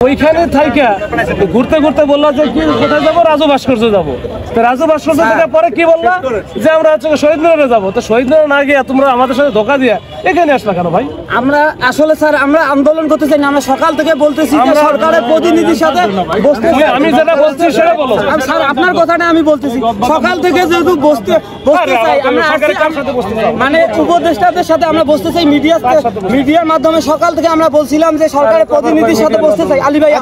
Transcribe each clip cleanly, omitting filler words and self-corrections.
ওইখানে থাইকা ঘুরতে ঘুরতে বললো যে কি কোথায় যাবো, রাজু ভাস্কর্য যাবো। তো রাজু ভাস্কর্য থেকে পরে কি বললো যে আমরা হচ্ছে শহীদ মিনারে যাবো। তো শহীদ মিনারে না গিয়ে তোমরা আমাদের সাথে ধোকা দিয়ে এখানে আসলা কেন ভাই? আমরা আসলে স্যার আমরা আন্দোলন করতে চাই না, আমরা সকাল থেকে বলতেছি যে সরকারের প্রতিনিধির সাথে বসতে। আমি যেটা বলছি সেটা বলো স্যার, আপনার কথাটা আমি বলতেছি। সকাল থেকে যেহেতু বসতে চাই আমরা, মানে উপদেষ্টাদের সাথে আমরা বসতে চাই, মিডিয়ার মাধ্যমে সকাল থেকে আমরা বলছিলাম যে সরকারের প্রতিনিধির সাথে বসতে চাই। আলী ভাই,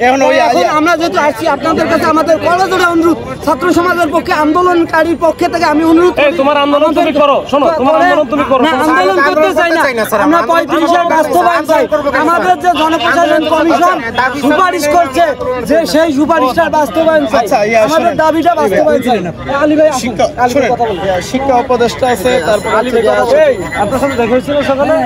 এখন আমরা যেহেতু আসছি আপনাদের কাছে, আমাদের কলেজের অনুরোধ, ছাত্র সমাজের পক্ষে, আন্দোলনকারীর পক্ষে থেকে আমি অনুরোধ। তোমার আন্দোলন তুমি করো, শোনো তোমার আন্দোলন তুমি করো। আন্দোলন করতে চাই না আমরা, 35 বাস্তবায়ন চাই। আমাদের যে জনপ্রশাসন কমিশন সুপারিশ করছে যে সেই সুপারিশটার বাস্তবায়ন চাই, আমাদের দাবিটা বাস্তবায়ন চাই। আলী ভাই, শিক্ষা উপদেষ্টা আছে, তারপর আলী ভাই আপনার সাথে দেখা হয়েছিল সকালে,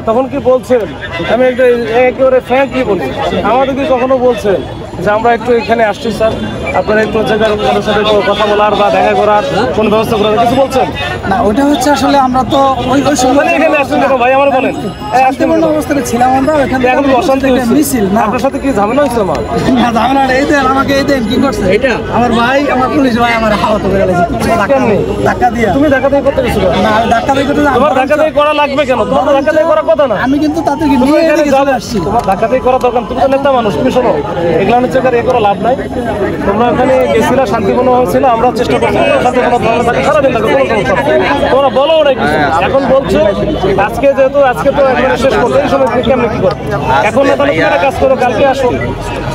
তখন কি বলছেন? আমি একটা একেবারে ফ্র্যাঙ্কলি বলি, আমাদের কি কখনো বলছেন যে আমরা একটু এখানে আসছি স্যার, আপনারা একটু জায়গার সাথে কথা বলার বা দেখা করার কোনো ব্যবস্থা করার কিছু বলছেন না? ওটা হচ্ছে আসলে আমরা তো ওই সময় এখানে আসছেন কেন ভাই আমার বলেন? শান্তিপূর্ণ অবস্থায় ছিলাম আমরা, এখন অশান্তি মিছিল না। আপনার সাথে কি ঝামেলা হয়েছে? আমার না ঝামেলা, এই দেন আমাকে, এই দেন কি করছে এটা আমার ভাই, আমার পুলিশ ভাই আমার হাওয়া তো বেড়ে ধাক্কা দিয়ে। তুমি ধাক্কা দিয়ে করতে গেছো না? আমি ধাক্কা দিয়ে করতে, তোমার ধাক্কা দিয়ে করা লাগবে কেন? তোমার ধাক্কা দিয়ে করার কথা না। আমি কিন্তু তাদেরকে নিয়ে চলে আসছি। তোমার ধাক্কা দিয়ে করা দরকার, তুমি তো নেতা মানুষ। তুমি শোনো, এগুলো হচ্ছে এ করা লাভ নাই। তোমরা ওখানে গেছিলা, শান্তিপূর্ণ হয়েছিল, আমরা চেষ্টা করছি সারাদিন লাগে, কোনো সমস্যা তোমরা বলো না কিছু। এখন বলছো আজকে যেহেতু আজকে তো একবারে শেষ করতে, এই সময় কেমন কি করো এখন না? তাহলে তোমরা কাজ করো, কালকে আসো,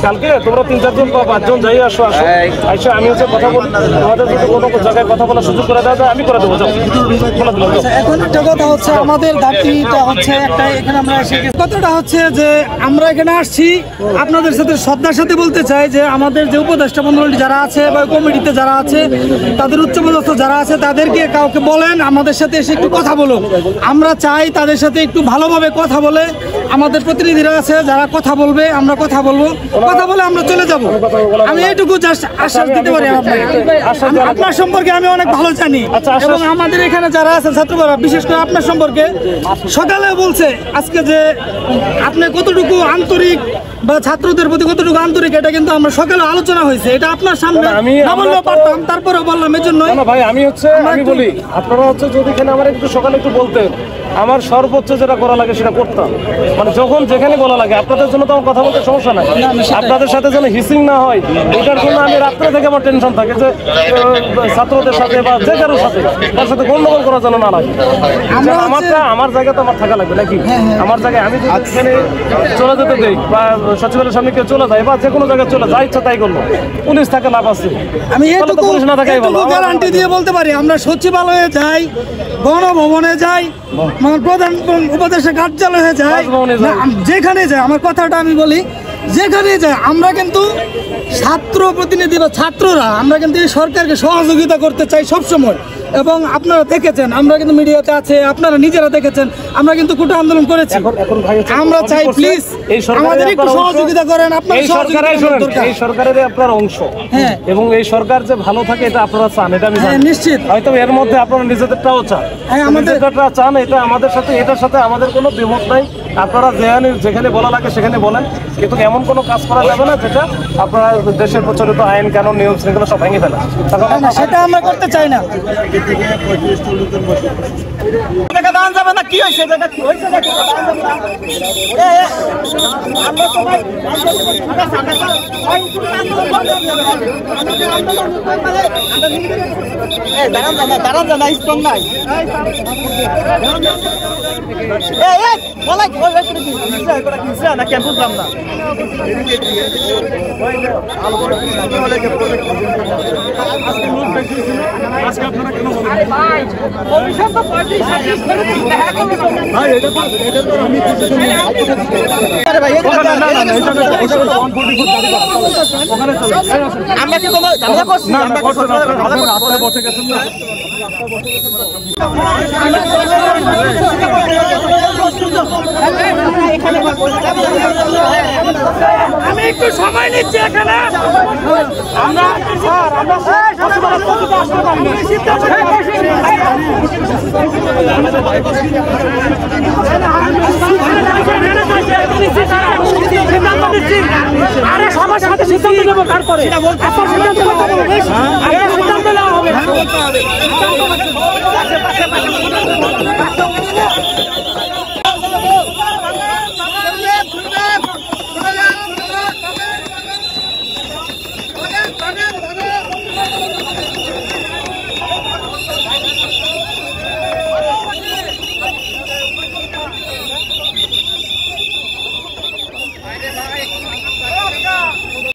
কালকে তোমরা 3-4 জন বা 5 জন যাই আসো, আসো আমি হচ্ছে কথা বলি, তোমাদের যদি কোনো জায়গায় কথা বলার সুযোগ করে দেওয়া যায় আমি করে দেবো। এখন একটা কথা হচ্ছে, আমাদের দাবিটা হচ্ছে একটা, এখানে আমরা এসে কথাটা হচ্ছে যে আমরা এখানে আসছি আপনাদের সাথে শ্রদ্ধার সাথে বলতে চাই যে আমাদের যে উপদেষ্টা মণ্ডলী যারা আছে বা কমিটিতে যারা আছে, তাদের উচ্চপদস্থ যারা আছে, তাদেরকে কাউকে বলেন আমাদের সাথে এসে একটু কথা বলুন। আমরা চাই তাদের সাথে একটু ভালোভাবে কথা বলে, আমাদের প্রতিনিধিরা আছে যারা কথা বলবে, আমরা কথা বলবো, কথা বলে আমরা চলে যাব। আমি এইটুকু জাস্ট আশ্বাস দিতে পারি আপনার সম্পর্কে আমি অনেক ভালো জানি, এবং আমাদের এখানে যারা আছেন ছাত্ররা বিশেষ করে আপনার সম্পর্কে সকালে বলছে আজকে যে আপনি কতটুকু আন্তরিক বা ছাত্রদের প্রতি কতটুকু আন্তরিক, এটা কিন্তু আমরা সকালে আলোচনা হয়েছে, এটা আপনার সামনে না বললেও পারতাম, তারপরে বললাম এই জন্য। ভাই আমি বলি, আপনারা হচ্ছে যদি এখানে আমার একটু সকালে একটু বলতেন, আমার সর্বোচ্চ যেটা করা লাগে সেটা করতাম। মানে যখন যেখানে বলা লাগে, আপনাদের জন্য তো আমার কথা বলতে সমস্যা নাই, আপনাদের সাথে যেন হিসিং না হয় এটার জন্য আমি রাত্রে থেকে আমার টেনশন থাকে যে ছাত্রদের সাথে বা যে কারোর সাথে তার সাথে গন্ডগোল করার জন্য না লাগে। আমার জায়গায় তো আমার থাকা লাগবে নাকি? আমার জায়গায় আমি যদি এখানে চলে যেতে দেই বা সচিবালয়ের সামনে কেউ চলে যায় বা যে কোনো জায়গায় চলে যায়, ইচ্ছা তাই করলো, পুলিশ থাকে লাভ আছে। আমি এটুকু গ্যারান্টি দিয়ে বলতে পারি, আমরা সচিবালয়ে যাই, গণভবনে যাই, প্রধান উপদেষ্টা কার্যালয়ে যাই, যেখানে যাই, আমার কথাটা আমি বলি, যেখানে যাই আমরা কিন্তু ছাত্র প্রতিনিধি বা ছাত্ররা আমরা কিন্তু এই সরকারকে সহযোগিতা করতে চাই সবসময়। এবং আপনারা দেখেছেন, আমরা কিন্তু মিডিয়াতে আছে, আপনারা নিজেরা দেখেছেন, আমরা কিন্তু কোটা আন্দোলন করেছি। আমরা চাই প্লিজ আমাদের একটু সহযোগিতা করেন, আপনারা এই সরকারের আপনার অংশ, এবং এই সরকার যে ভালো থাকে এটা আপনারা চান, এটা আমি জানি নিশ্চিত। হয়তো এর মধ্যে আপনারা নিজেদেরটাও চান, নিজেদেরটা চান, এটা আমাদের সাথে, এটার সাথে আমাদের কোনো দ্বিমত নাই। আপনারা যেখানে বলা লাগে সেখানে বলেন, কিন্তু এমন কোনো কাজ করা যাবে না যেটা আপনারা দেশের প্রচলিত আইন কানুন নিয়ম শৃঙ্খলা সব ভেঙে ফেলা, সেটা আমরা করতে চাই না। যাবে না, কি হয়েছে দাঁড়ান জানা স্ট্রং নাই, না কেন বুঝলাম না। আমরা কি কোনো ঝামেলা করছি? বসে গেছেন না। আমি একটু সময় নিচ্ছি এখানে আমরা আরে সবার সাথে সিদ্ধান্ত নেবো তারপরে সিদ্ধান্ত নেওয়া হবে।